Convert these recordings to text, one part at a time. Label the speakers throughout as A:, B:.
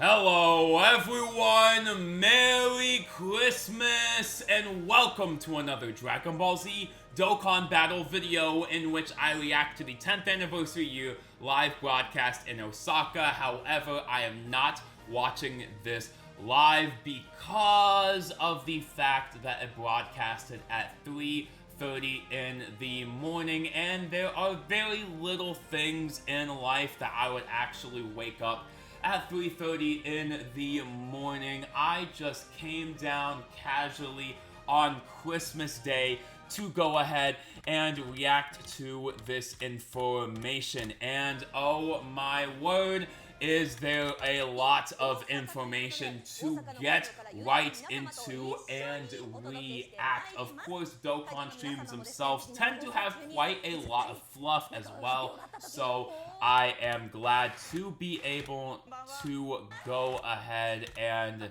A: Hello everyone, Merry Christmas, and welcome to another Dragon Ball Z Dokkan Battle video in which I react to the 10th anniversary year live broadcast in Osaka. However, I am not watching this live because of the fact that it broadcasted at 3:30 in the morning, and there are very little things in life that I would actually wake up at 3:30 in the morning. I just came down casually on Christmas Day to go ahead and react to this information. And oh my word, is there a lot of information to get right into and react. Of course, Dokkan streams themselves tend to have quite a lot of fluff as well, so I am glad to be able to go ahead and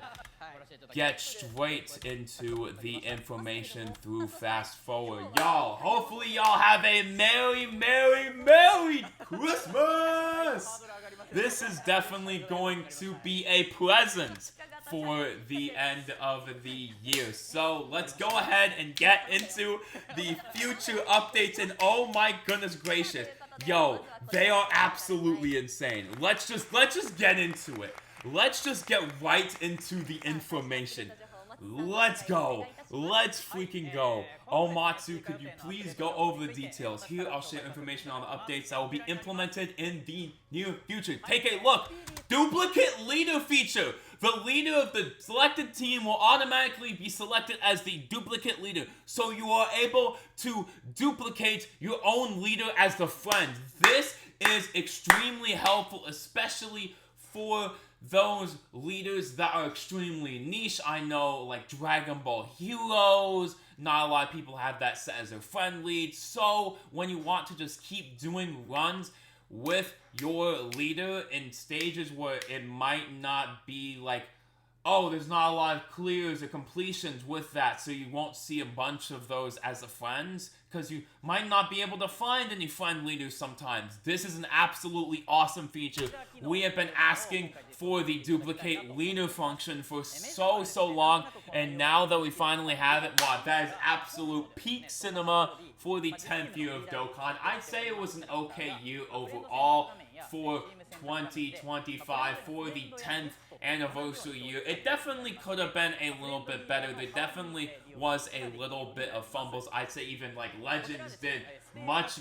A: get straight into the information through fast forward. Y'all, hopefully y'all have a Merry Christmas! This is definitely going to be a present for the end of the year. So let's go ahead and get into the future updates, and oh my goodness gracious, yo, they are absolutely insane. Let's just get into it. Let's just get right into the information. Let's go. Let's freaking go. Oh, Matsu, could you please go over the details? Here, I'll share information on the updates that will be implemented in the near future. Take a look. Duplicate leader feature. The leader of the selected team will automatically be selected as the duplicate leader, so you are able to duplicate your own leader as the friend. This is extremely helpful, especially for those leaders that are extremely niche. I know, like Dragon Ball Heroes, not a lot of people have that set as their friend lead. So when you want to just keep doing runs with your leader in stages where it might not be like, oh, there's not a lot of clears or completions with that, so you won't see a bunch of those as the friends, because you might not be able to find any friend leaders sometimes. This is an absolutely awesome feature. We have been asking for the duplicate leader function for so long, and now that we finally have it, wow, that is absolute peak cinema for the 10th year of Dokkan. I'd say it was an okay year overall for 2025, for the 10th anniversary year. It definitely could have been a little bit better. There definitely was a little bit of fumbles. I'd say even like Legends did much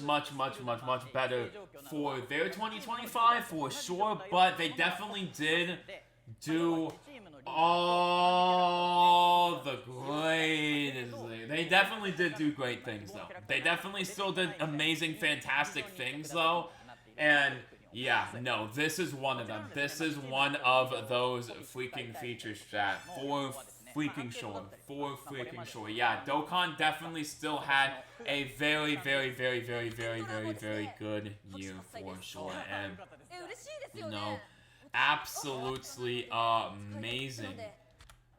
A: better for their 2025 for sure, but they definitely did do all the greatest. They definitely did do great things though. They definitely still did amazing, fantastic things though, and yeah, no, this is one of them. This is one of those freaking features, chat. For freaking sure. For freaking sure. Yeah, Dokkan definitely still had a very good year for sure. And, you know, absolutely amazing.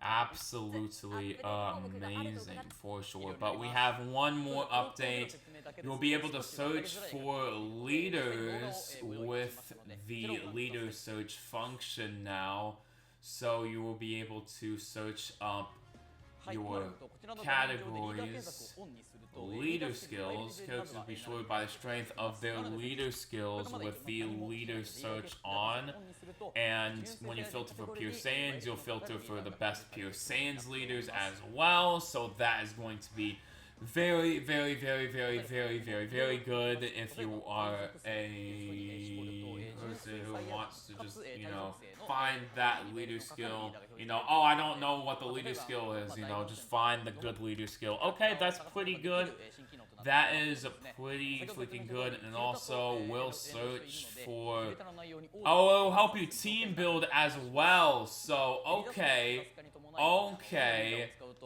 A: Absolutely amazing for sure. But we have one more update. You'll be able to search for leaders with the leader search function now. So you will be able to search up your categories, leader skills. Characters will be sorted by the strength of their leader skills with the leader search on. And when you filter for pure Saiyans, you'll filter for the best pure Saiyans leaders as well. So that is going to be very good if you are a person who wants to just, you know, find that leader skill. You know, oh, I don't know what the leader skill is, you know, just find the good leader skill. Okay, that's pretty good. That is pretty freaking good. And also, we'll search for, oh, it'll help you team build as well. So, okay.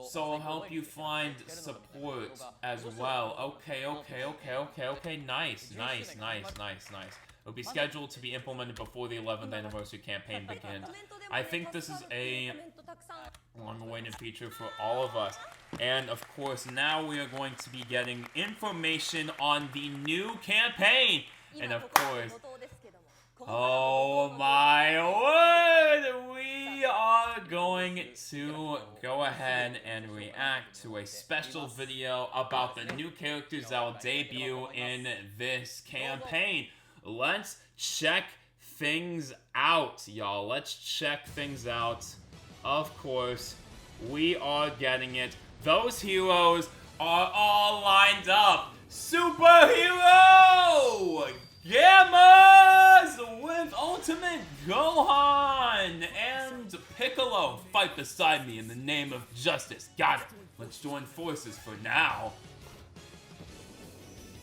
A: So it'll help you find support as well. Okay. Nice. It'll be scheduled to be implemented before the 11th anniversary campaign begins. I think this is a long-awaited feature for all of us. And of course, now we are going to be getting information on the new campaign. And of course, oh my word, we going to go ahead and react to a special video about the new characters that will debut in this campaign. Let's check things out, y'all. Let's check things out. Of course, we are getting it. Those heroes are all lined up. Superhero! Gammas with Ultimate Gohan and Piccolo fight beside me in the name of justice. Got it. Let's join forces for now.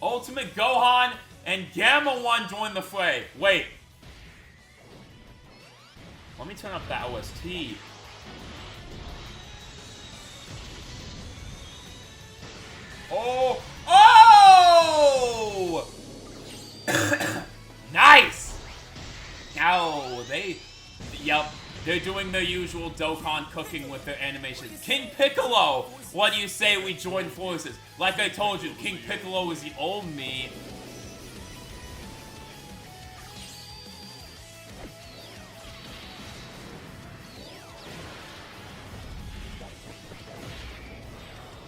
A: Ultimate Gohan and Gamma 1 join the fray. Wait. Let me turn up the OST. Oh! Oh! Nice! Oh, yep, they're doing their usual Dokkan cooking with their animations. King Piccolo! What do you say we join forces? Like I told you, King Piccolo is the old me.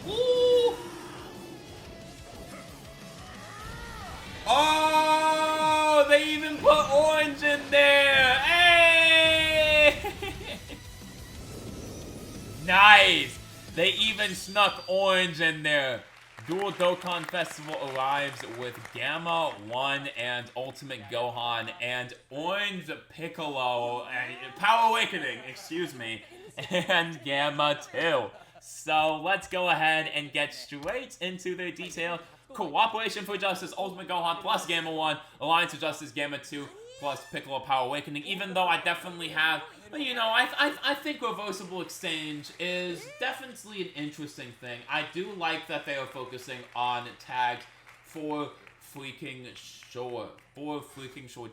A: Woo! Oh, they even put orange in there. Hey! Nice. They even snuck orange in there. Dual Dokkan Festival arrives with Gamma 1 and Ultimate Gohan and Orange Piccolo, Power Awakening, excuse me, and Gamma 2. So let's go ahead and get straight into the detail. Cooperation for Justice, Ultimate Gohan plus Gamma 1, Alliance for Justice, Gamma 2 plus Piccolo Power Awakening. Even though I definitely have, you know, I think Reversible Exchange is definitely an interesting thing. I do like that they are focusing on tags for freaking sure.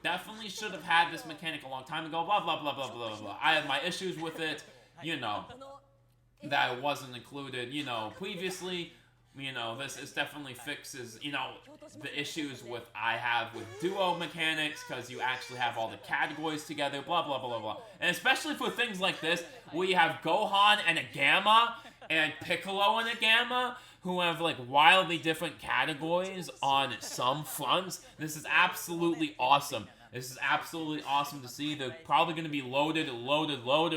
A: Definitely should have had this mechanic a long time ago, blah, blah, blah, blah, blah, blah. I have my issues with it, you know, that it wasn't included, you know, previously. You know, this definitely fixes, you know, the issues I have with duo mechanics, because you actually have all the categories together, blah, blah, blah, blah. And especially for things like this, where you have Gohan and a Gamma, and Piccolo and a Gamma, who have, like, wildly different categories on some fronts. This is absolutely awesome. This is absolutely awesome to see. They're probably going to be loaded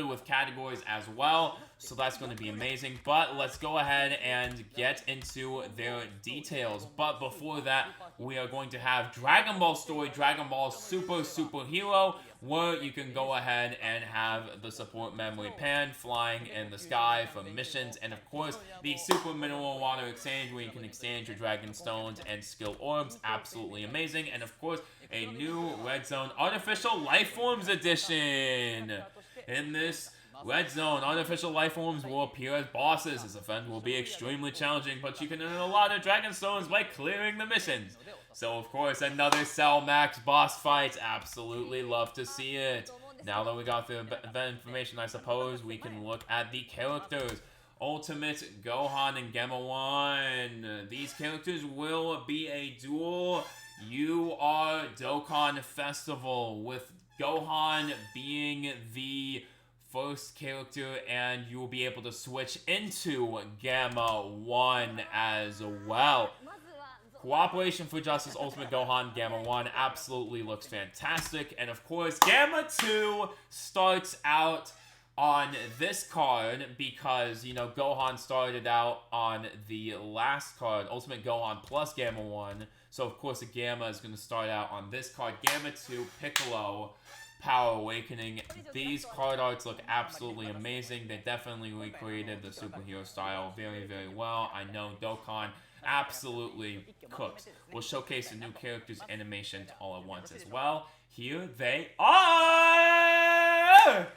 A: with categories as well. So that's going to be amazing. But let's go ahead and get into their details. But before that, we are going to have Dragon Ball Story, Dragon Ball Superhero, where you can go ahead and have the support memory pan flying in the sky for missions. And of course, the Super Mineral Water Exchange, where you can exchange your Dragon Stones and Skill Orbs. Absolutely amazing. And of course, a new Red Zone Artificial Life Forms Edition. In this Red Zone, artificial life forms will appear as bosses. This event will be extremely challenging, but you can earn a lot of Dragon Stones by clearing the missions. So, of course, another Cell Max boss fight. Absolutely love to see it. Now that we got the event information, I suppose we can look at the characters. Ultimate Gohan and Gamma 1. These characters will be a dual UR Dokkan Festival, with Gohan being the first character, and you will be able to switch into Gamma 1 as well. Cooperation for Justice, Ultimate Gohan, Gamma 1 absolutely looks fantastic. And of course, Gamma 2 starts out on this card because, you know, Gohan started out on the last card, Ultimate Gohan plus Gamma 1. So, of course, the Gamma is going to start out on this card, Gamma 2, Piccolo, Power Awakening. These card arts look absolutely amazing. They definitely recreated the superhero style very, very well. I know Dokkan absolutely cooks. We'll showcase the new characters' animation all at once as well. Here they are!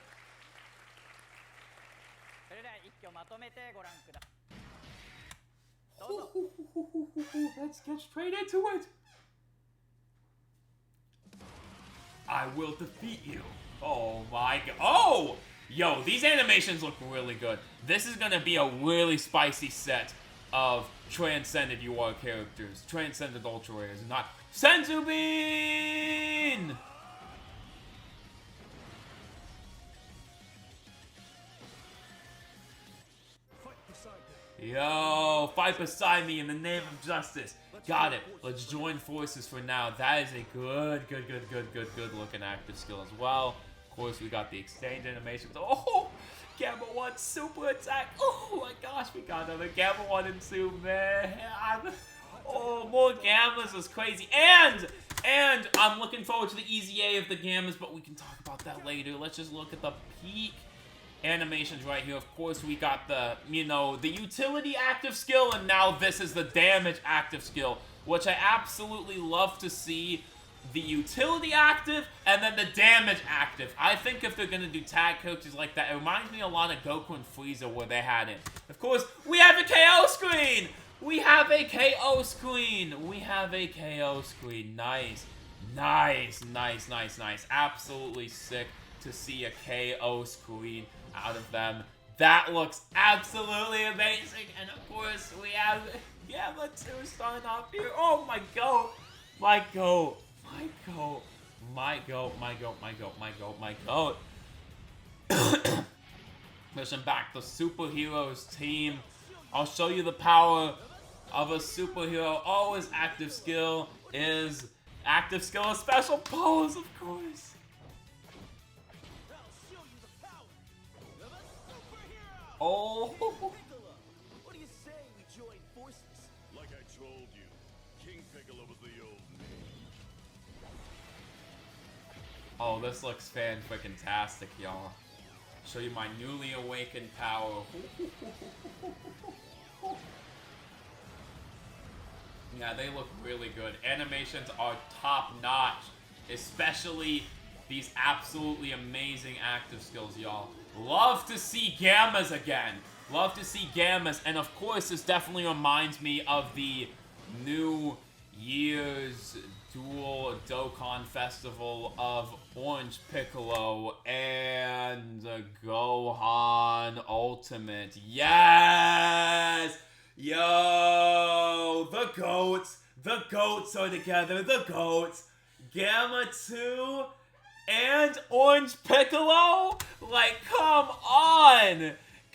A: Let's get straight into it. I will defeat you. Oh my god. Oh! Yo, these animations look really good. This is gonna be a really spicy set of Transcended UR characters. Transcended Ultra Rares, not Senzu Bean! Yo, fight beside me in the name of justice. Got it. Let's join forces for now. That is a good looking active skill as well. Of course, we got the exchange animations. Oh, Gamma 1 super attack. Oh my gosh, we got another Gamma 1 and 2, man. Oh, more Gammas is crazy. And I'm looking forward to the easy A of the Gammas, but we can talk about that later. Let's just look at the peak animations right here. Of course, we got the, the utility active skill, and now this is the damage active skill, which I absolutely love to see. The utility active, and then the damage active. I think if they're gonna do tag coaches like that, it reminds me a lot of Goku and Frieza where they had it. Of course, we have a KO screen! We have a KO screen! We have a KO screen. Nice. Nice. Absolutely sick to see a KO screen out of them. That looks absolutely amazing. And of course, we have Gamma 2 starting off here. Oh my god. My goat. Listen back, the superheroes team. I'll show you the power of a superhero. Always active skill is a special pose, of course. Oh.
B: What do you say we join forces? Like I told you, King Piccolo was the old name.
A: Oh, this looks fan-freaking-tastic, y'all. Show you my newly awakened power. Yeah, they look really good. Animations are top-notch, especially these absolutely amazing active skills, y'all. Love to see Gammas again. Love to see Gammas. And of course, this definitely reminds me of the New Year's Dual Dokkan Festival of Orange Piccolo and Gohan Ultimate. Yes! Yo! The goats! The goats are together. The goats! Gamma 2 and Orange Piccolo? Like, come on!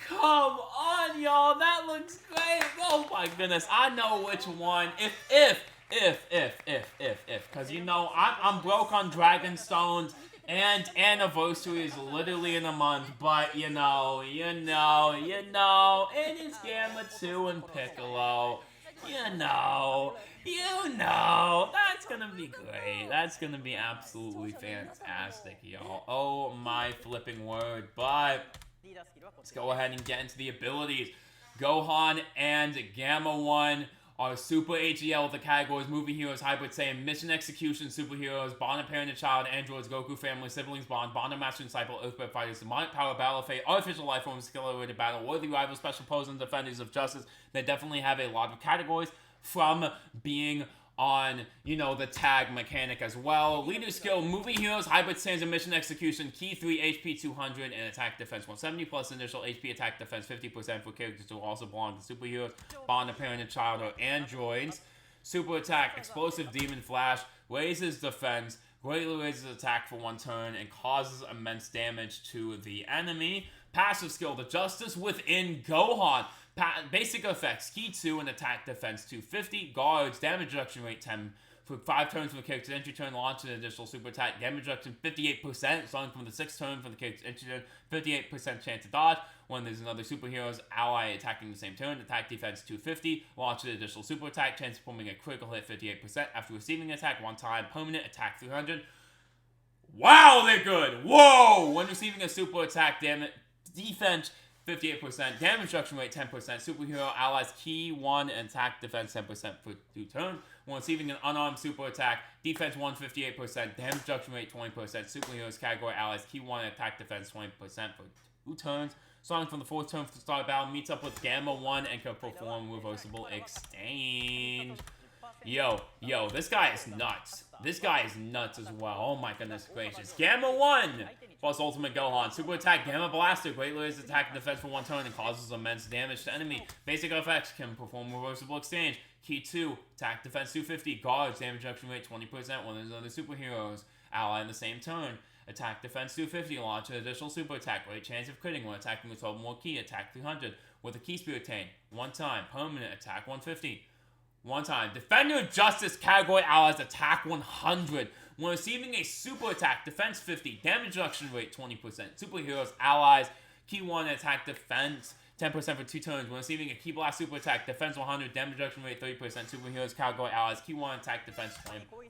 A: Come on, y'all! That looks great! Oh my goodness, I know which one. If, because I'm broke on Dragon Stones, and anniversary is literally in a month, but it is Gamma 2 and Piccolo. That's gonna be great. That's gonna be absolutely fantastic, y'all. Oh my flipping word. But let's go ahead and get into the abilities. Gohan and Gamma 1 are Super HEL with the categories Movie Heroes, Hybrid Saiyan, Mission Execution, Superheroes, Bond of Parent and Child, Androids, Goku Family, Siblings Bond, Bond of Master and Disciple, Earthbred Fighters, Demonic Power, Battle Fate, Artificial Life Forms, Skill-Related Battle, Worthy Rivals, Special Pose, and Defenders of Justice. They definitely have a lot of categories from being on, the tag mechanic as well. Leader skill, Movie Heroes, Hybrid Saiyans, and Mission Execution, Key 3, HP 200, and Attack Defense 170, plus initial HP Attack Defense 50% for characters who also belong to Superheroes, Bond of Parent and Child, or Androids. Super Attack, Explosive Demon Flash, raises defense, greatly raises attack for 1 turn, and causes immense damage to the enemy. Passive skill, the Justice Within Gohan. Basic effects, Key 2 and Attack Defense 250, Guards, Damage Reduction Rate 10 for 5 turns from the character's entry turn, launch an additional super attack, damage reduction 58%, starting from the 6th turn from the character's entry turn, 58% chance to dodge. When there's another superhero's ally attacking the same turn, attack defense 250, launch an additional super attack, chance of performing a critical hit 58%, after receiving an attack 1 time, permanent attack 300. Wow, they're good! Whoa! When receiving a super attack, defense 58%, damage reduction rate 10%, superhero allies key 1 and attack defense 10% for 2 turns. When receiving an unarmed super attack, defense 1 58%, damage reduction rate 20%, superheroes category allies key 1 and attack defense 20% for 2 turns. Starting from the 4th turn for the start of battle, meets up with Gamma 1 and can perform reversible exchange. Yo, this guy is nuts. This guy is nuts as well. Oh my goodness gracious. Gamma 1 plus Ultimate Gohan. Super Attack, Gamma Blaster. Greatly raises attack and defense for 1 turn and causes immense damage to enemy. Basic effects, can perform reversible exchange. Key 2, attack defense 250. Guards, damage reduction rate 20% when there's other superheroes ally in the same turn. attack defense 250, launch an additional super attack, great chance of critting when attacking with 12 more ki, attack 300, with a ki speed retained, 1 time, permanent attack 150, 1 time, Defender Justice category allies attack 100, when receiving a super attack, defense 50, damage reduction rate 20%, superheroes allies, ki 1 attack defense 10% for 2 turns. When receiving a Ki Blast super attack, defense 100, damage reduction rate 30%, superheroes category allies, Ki 1 attack defense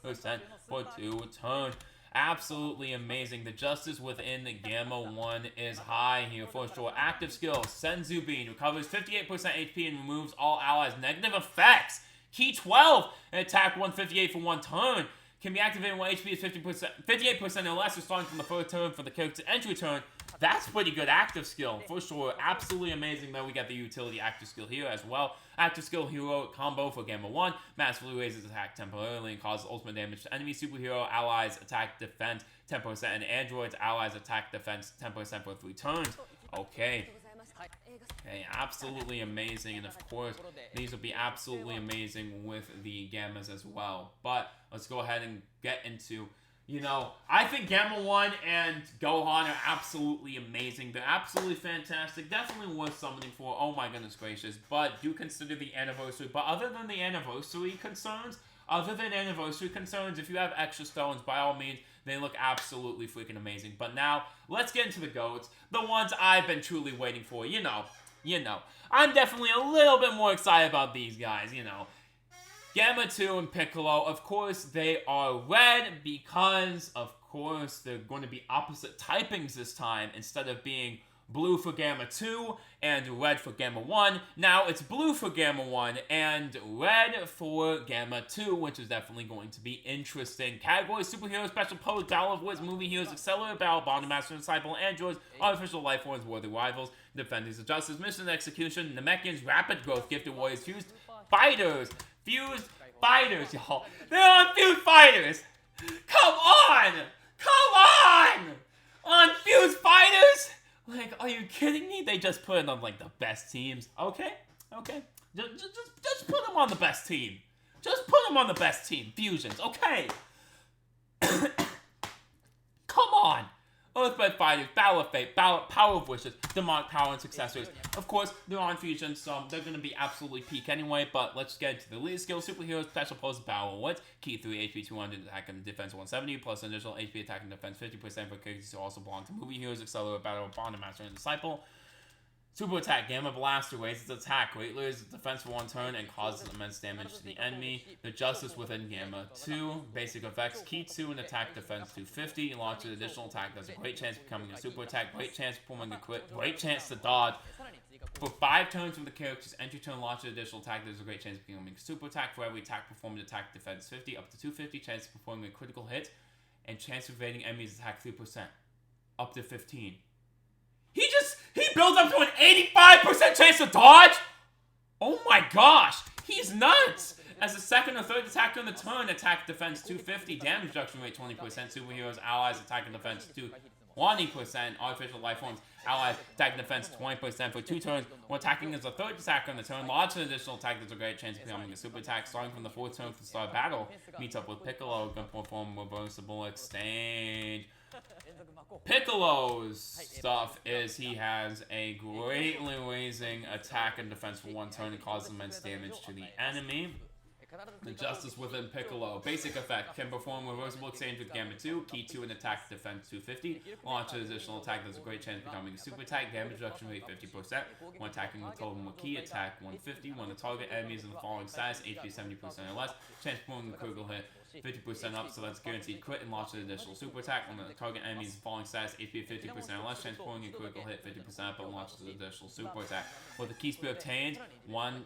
A: 20% for 2 turns. Absolutely amazing. The justice within the Gamma 1 is high here for sure. Active skill, Senzu Bean, recovers 58% HP and removes all allies' negative effects. Ki 12, an attack 158 for 1 turn. Can be activated when HP is 58% or less, starting from the first turn for the character's entry turn. That's pretty good active skill, for sure. Absolutely amazing that we got the utility active skill here as well. Active skill hero combo for Gamma 1. Massively raises attack temporarily and causes ultimate damage to enemy superhero allies attack defense 10% and androids allies attack defense 10% for 3 turns. Okay, absolutely amazing, and of course, these will be absolutely amazing with the Gammas as well. But let's go ahead and get into, I think Gamma 1 and Gohan are absolutely amazing. They're absolutely fantastic. Definitely worth summoning for. Oh my goodness gracious. But do consider the anniversary. But other than the anniversary concerns, if you have extra stones, by all means, they look absolutely freaking amazing. But now, let's get into the GOATs. The ones I've been truly waiting for. I'm definitely a little bit more excited about these guys, Gamma 2 and Piccolo, of course, they are red because, of course, they're going to be opposite typings this time. Instead of being blue for Gamma 2 and red for Gamma 1, now it's blue for Gamma 1 and red for Gamma 2, which is definitely going to be interesting. Category: Superhero, Special Pose, Battle of Wits, Movie Heroes, Accelerated Battle, Bond Master, Disciple, Androids, Artificial Life Forms, Worthy Rivals, Defenders of Justice, Mission Execution, Namekians, Rapid Growth, Gifted Warriors, Fused Fighters, y'all. They're on Fused Fighters! Come on! On Fused Fighters? Like, are you kidding me? They just put it on, like, the best teams. Okay. Just put them on the best team. Fusions, okay? Come on! Earthbed Fighters, Battle of Fate, Power of Wishes, Demonic Power and Successors. Of course, they're on Fusion, so they're going to be absolutely peak anyway, but let's get into the lead skill. Superheroes, Special Pose, Battle of Wits, Ki 3, HP 200, Attack and Defense 170, plus additional HP Attack and Defense 50% for characters who also belong to Movie Heroes, Accelerated Battle, Bond Master, and Disciple. Super Attack, Gamma Blaster, raises attack, greatly raises defense for 1 turn, and causes immense damage to the enemy. The Justice within Gamma 2, basic effects, Ki 2 and attack defense 250, launches additional attack, there's a great chance of becoming a super attack, great chance of performing a crit, great chance to dodge. For 5 turns from the character's entry turn, launch an additional attack, there's a great chance of becoming a super attack. For every attack performed, attack defense 50, up to 250, chance of performing a critical hit, and chance of evading enemies attack 3%, up to 15. He builds up to an 85% chance to dodge? Oh my gosh, he's nuts! As a second or third attacker on the turn, attack defense 250, damage reduction rate 20%, superheroes, allies, attack and defense 20%, artificial life forms, allies, attack and defense 20% for 2 turns. When attacking as a third attacker on the turn, launch an additional attack, there's a great chance of becoming a super attack. Starting from the 4th turn for the start of battle, meets up with Piccolo, can perform reversible exchange. Piccolo's stuff is he has a greatly raising attack and defense for 1 turn and causes immense damage to the enemy. The Justice within Piccolo. Basic effect. Can perform reversible exchange with Gamma 2. Ki 2 and attack defense 250. Launch an additional attack. There's a great chance of becoming a super attack. Damage reduction rate 50%. When attacking with total Ki, attack 150. When the target enemy is in the following status, HP 70% or less. Chance of performing a critical hit 50% up, so that's guaranteed crit, and launch an additional super attack. When the target enemy is in the following status, HP 50% or less. Chance of performing a critical hit 50% up, and launches an additional super attack. With the Ki speed obtained, 1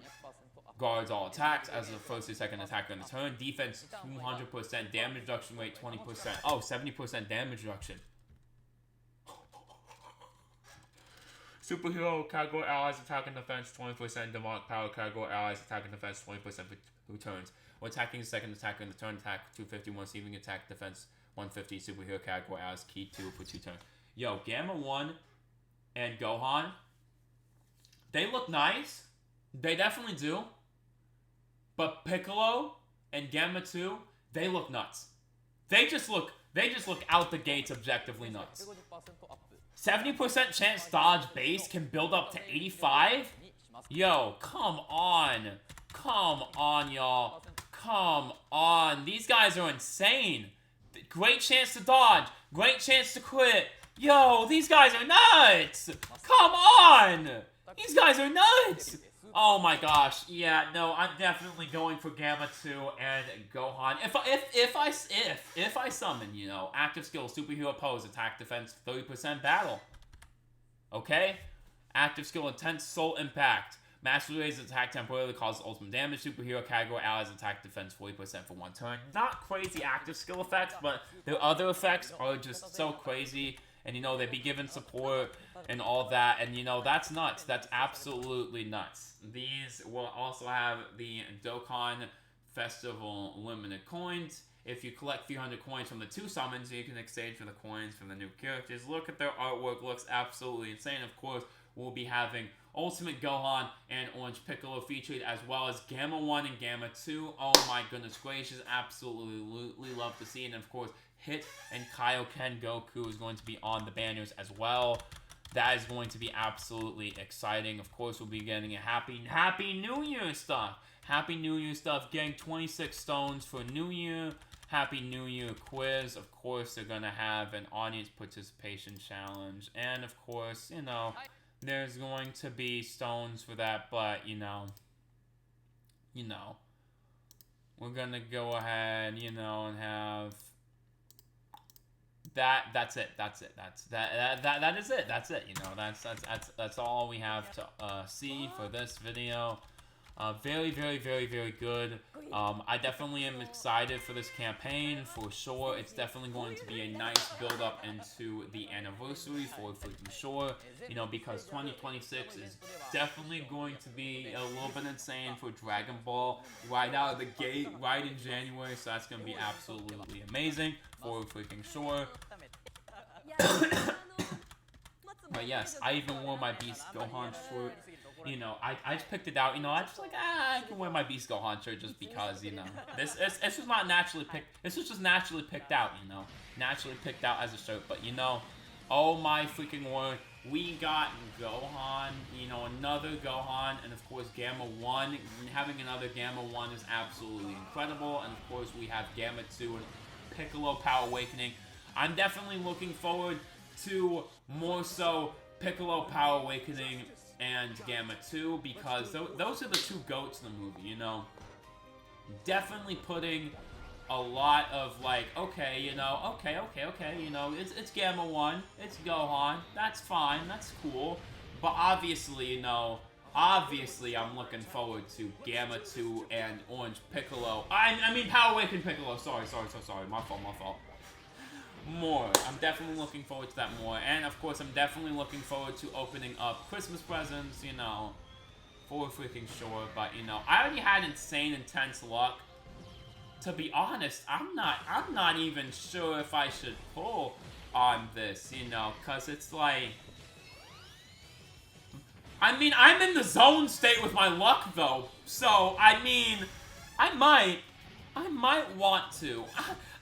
A: guards all attacks as the first or second attacker on the turn. Defense 200%, damage reduction rate 20%. Oh, 70% damage reduction. Superhero category allies attack and defense 20%. Demonic power category allies attack and defense 20% for 2 turns. When attacking the second attacker on the turn, attack 250. When receiving attack defense 150. Superhero category allies Ki 2 for 2 turns. Yo, Gamma 1 and Gohan, they look nice. They definitely do. But Piccolo and Gamma 2, they look nuts. They just look They just look out the gates objectively nuts. 70% chance dodge base can build up to 85? Yo, come on. Come on, y'all. Come on. These guys are insane. Great chance to dodge. Great chance to crit. Yo, these guys are nuts. Come on. These guys are nuts. Oh my gosh. Yeah, no, I'm definitely going for Gamma 2 and Gohan. If I summon, you know, active skill, superhero pose, attack, defense, 30% battle. Okay? Active skill, intense soul impact. Mastery raises attack temporarily, causes ultimate damage. Superhero category allies attack defense 40% for 1 turn. Not crazy active skill effects, but their other effects are just so crazy. And, you know, they be given support and all that. And, you know, that's nuts. That's absolutely nuts. These will also have the Dokkan Festival limited coins. If you collect 300 coins from the 2 summons, you can exchange for the coins from the new characters. Look at their artwork. Looks absolutely insane. Of course, we'll be having Ultimate Gohan and Orange Piccolo featured, as well as Gamma 1 and Gamma 2. Oh my goodness gracious. Absolutely love to see it. And, of course, Hit and Kaioken Goku is going to be on the banners as well. That is going to be absolutely exciting. Of course, we'll be getting a Happy New Year stuff. Happy New Year stuff. Getting 26 stones for New Year. Happy New Year quiz. Of course, they're going to have an audience participation challenge. And, of course, you know, there's going to be stones for that. But, you know, we're going to go ahead, you know, and have... That's it. That is it. That's it. You know, that's all we have to see for this video. Very good. I definitely am excited for this campaign for sure. It's definitely going to be a nice build up into the anniversary for sure. You know, because 2026 is definitely going to be a little bit insane for Dragon Ball right out of the gate, right in January. So that's going to be absolutely amazing for sure. But yes, I even wore my Beast Gohan shirt. You know, I just picked it out. You know, I just like, I can wear my Beast Gohan shirt just because, you know, this was not naturally picked. This was just naturally picked out. You know, naturally picked out as a shirt. But you know, oh my freaking word, we got Gohan. You know, another Gohan, and of course Gamma 1. Having another Gamma 1 is absolutely incredible. And of course we have Gamma 2 and Piccolo Power Awakening. I'm definitely looking forward to more so Piccolo Power Awakening and Gamma 2 because those are the 2 goats in the movie, you know. Definitely putting a lot of like, okay, you know, okay, you know, it's Gamma 1, it's Gohan, that's fine, that's cool. But obviously, you know, obviously I'm looking forward to Gamma 2 and Orange Piccolo. I mean Power Awakening Piccolo, sorry, my fault. More. I'm definitely looking forward to that more. And, of course, I'm definitely looking forward to opening up Christmas presents, you know, for freaking sure. But, you know, I already had insane, intense luck. To be honest, I'm not even sure if I should pull on this, you know, because it's like... I mean, I'm in the zone state with my luck, though. So, I mean, I might want to.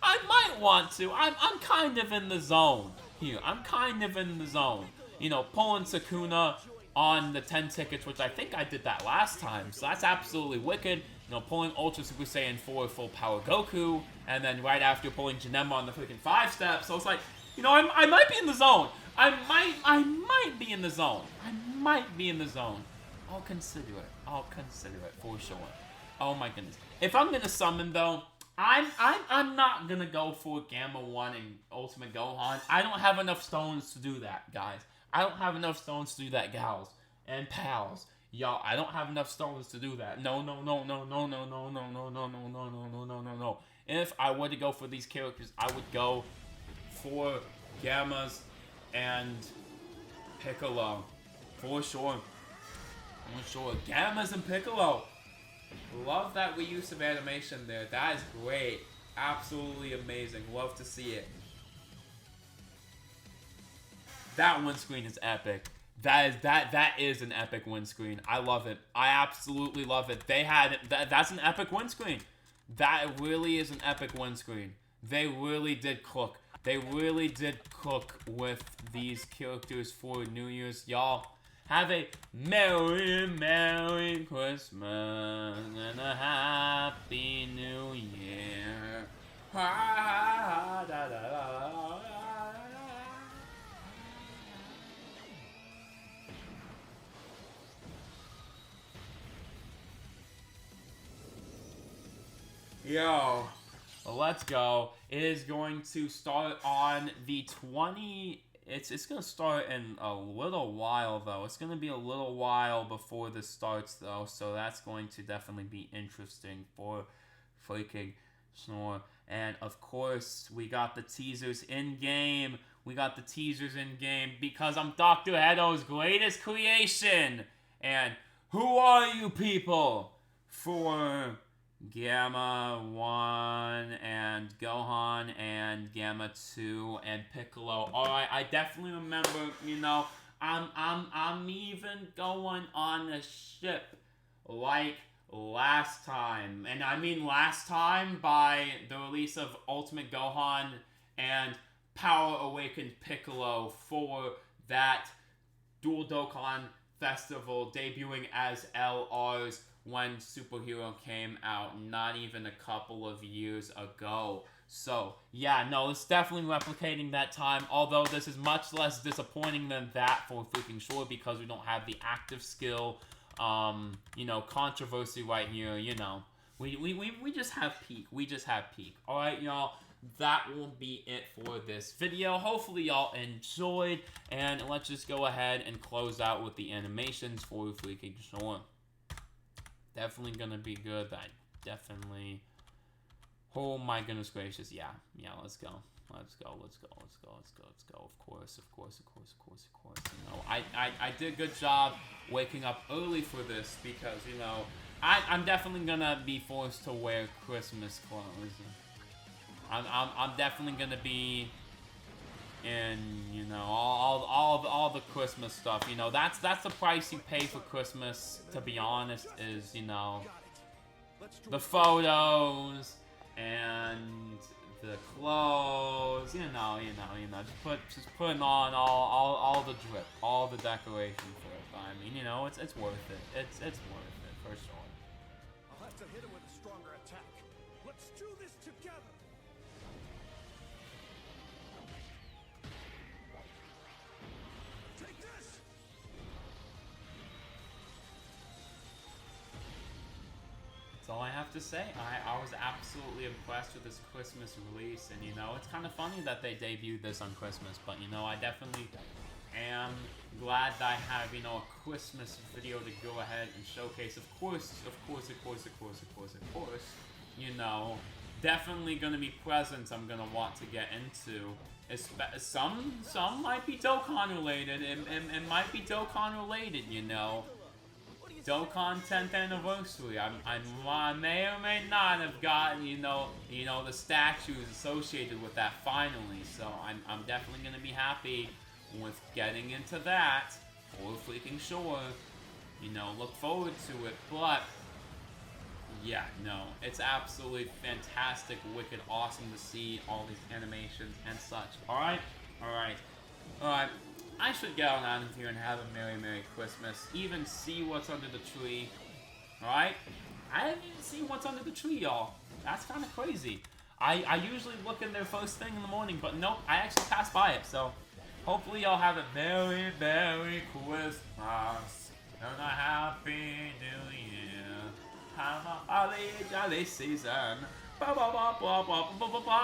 A: I might want to. I'm kind of in the zone here. I'm kind of in the zone. You know, pulling Sukuna on the 10 tickets, which I think I did that last time. So that's absolutely wicked. You know, pulling Ultra Super Saiyan 4 full power Goku, and then right after pulling Janemba on the freaking 5-step. So it's like, you know, I might be in the zone. I might be in the zone. I might be in the zone. I'll consider it for sure. Oh my goodness. If I'm gonna summon though, I'm not gonna go for Gamma 1 and Ultimate Gohan. I don't have enough stones to do that, guys. I don't have enough stones to do that, gals and pals. Y'all, I don't have enough stones to do that. No. If I were to go for these characters, I would go for Gammas and Piccolo. For sure. Gammas and Piccolo. Love that reuse of animation there. That is great. Absolutely amazing. Love to see it. That win screen is epic. That is an epic win screen. I love it. I absolutely love it. That's an epic win screen. That really is an epic win screen. They really did cook They really did cook with these characters for New Year's. Y'all have a Merry, Merry Christmas and a Happy New Year. Ha, da, da, da, da. Yo, let's go. It is going to start on the 20. It's gonna start in a little while though. It's gonna be a little while before this starts though, so that's going to definitely be interesting for freaking Snore. And of course, we got the teasers in game. We got the teasers in game because I'm Dr. Hedo's greatest creation. And who are you people? For Gamma 1 and Gohan and Gamma 2 and Piccolo. Alright, I definitely remember, you know, I'm even going on a ship like last time. And I mean last time by the release of Ultimate Gohan and Power Awakened Piccolo for that Dual Dokkan Festival debuting as LRs when Superhero came out not even a couple of years ago. So, yeah, no, it's definitely replicating that time, although this is much less disappointing than that for freaking sure because we don't have the active skill, you know, controversy right here, you know. We just have peak. We just have peak. Alright, y'all. That will be it for this video. Hopefully y'all enjoyed, and let's just go ahead and close out with the animations for freaking sure. Definitely gonna be good. I definitely... Oh my goodness gracious. Yeah, let's go. Let's go. Of course. You know, I did a good job waking up early for this because, you know, I'm definitely gonna be forced to wear Christmas clothes. I'm definitely gonna be in, you know, all the Christmas stuff. You know, that's the price you pay for Christmas, to be honest, is, you know, the photos and the clothes, you know, just putting on all the drip, all the decoration for it. I mean, you know, it's worth it. It's worth it for sure.
B: I'll have to hit him with a stronger attack. Let's do this together. Take this.
A: That's all I have to say. I was absolutely impressed with this Christmas release, and you know, it's kind of funny that they debuted this on Christmas, but you know, I definitely am glad that I have, you know, a Christmas video to go ahead and showcase. Of course, you know, definitely gonna be presents I'm gonna want to get into. Some might be Dokkan related. It might be Dokkan related, you know. Dokkan 10th anniversary. I may or may not have gotten, you know, the statues associated with that finally. So I'm definitely gonna be happy with getting into that for freaking sure. You know, look forward to it. But yeah, no, it's absolutely fantastic, wicked, awesome to see all these animations and such. All right. I should get on out of here and have a Merry Christmas. Even see what's under the tree. Alright? I didn't even see what's under the tree, y'all. That's kind of crazy. I usually look in there first thing in the morning, but nope, I actually passed by it. So, hopefully y'all have a Merry Christmas and a Happy New Year. Have a holly jolly season. Ba ba ba ba ba ba ba ba.